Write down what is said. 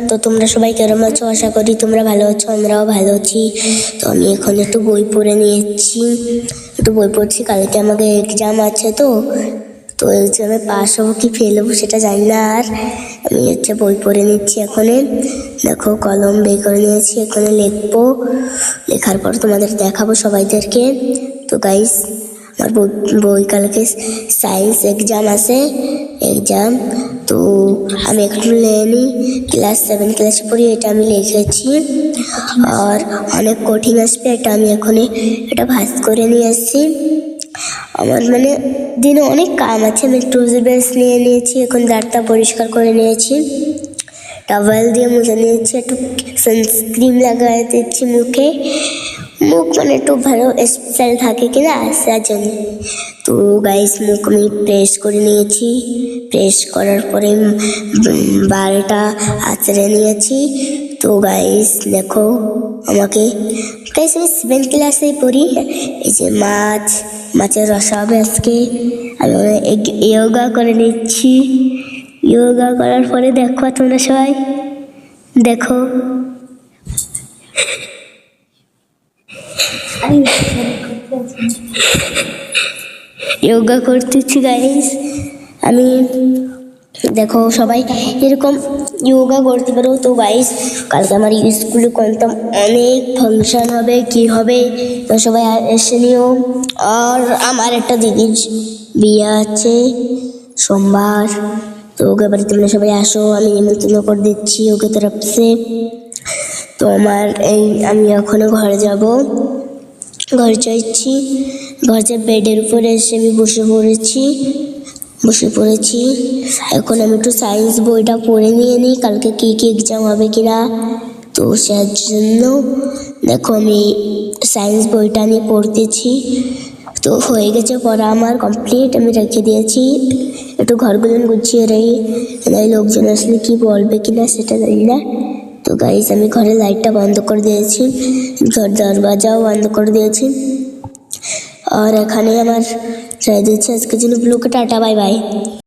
তো তোমরা সবাই কেমন আছো? আশা করি তোমরা ভালো আছো, আমরাও ভালো আছি। তো আমি এখন একটু বই পড়ে নিয়েছি, একটু বই পড়ছি। কালকে আমাকে এক্সাম আছে, তো এক্সামে পাস হবো কি ফেল হবো সেটা জানি না। আর আমি বই পড়ে নিচ্ছি এখনে। দেখো কলম বের করে নিয়েছি, এখানে লিখবো। লেখার পর তোমাদের দেখাবো সবাইদেরকে। তো গাইস, আমার বই কালকে সায়েন্স এক্সাম আছে, তো আমি একটু লেনি ক্লাস 7 ক্লাসে পড়ি, এটা আমি লিখেছি। আর অনেক কঠিন আসবে, এটা আমি এখন এটা ভাঁজ করে নিয়ে এসেছি। আমার দিনে অনেক কাম আছে। আমি টুথব্রাশ নিয়ে নিয়েছি, এখন দাঁতটা পরিষ্কার করে নিয়েছি, টাওয়েল দিয়ে মুছে নিয়েছি, একটু সানস্ক্রিন লাগাই দিচ্ছি মুখে। মুখ একটু ভালো স্পেশাল থাকে কিনা তার জন্য। তো গাইস, মুখ আমি প্রেস করে নিয়েছি, প্রেস করার পরে বালটা আঁচড়ে নিয়েছি। তো গাইস দেখো আমাকে, গাইস আমি 7 ক্লাসেই পড়ি। এই যে মাছের রসা হবে আজকে। আমি যোগা করে নিচ্ছি। যোগা করার পরে দেখো তোমরা সবাই দেখো, যোগা করতেছি গাইস আমি। দেখো সবাই এরকম যোগা করতে পারো। তো গাইস, কালকে আমার স্কুলে কনতাম অনেক ফাংশন হবে, কি হবে, তো সবাই এসে নিও। আর আমার একটা দিদির বিয়ে আছে সোমবার, তো ওকে বাড়ি তোমরা সবাই আসো, আমি নিমন্ত্রণ করে দিচ্ছি ওকে তরফে। তো আমি এখনো ঘরে যাব, ঘরে যাচ্ছি। ঘরে বেডের উপরে এসে আমি বসে পড়েছি। এখন আমি একটু সায়েন্স বইটা পড়ে নিয়ে নিই, কালকে কি এক্সাম হবে কিনা। তো সেই জন্য দেখো আমি সায়েন্স বইটা নিয়ে পড়তেছি। তো হয়ে গেছে পড়া আমার কমপ্লিট, আমি রেখে দিয়েছি। একটু ঘরগুলো গুছিয়ে রই, লোকজন আসলে কি বলবে কিনা সেটা জানি না। তো গাইস, আমি ঘরে লাইটটা বন্ধ করে দিয়েছি, ঘর দরওয়াজাও বন্ধ করে দিয়েছি। আর এখানে আমার রেখে দিয়েছি আজকের জন্য। ব্লুকে টাটা, বাই বাই।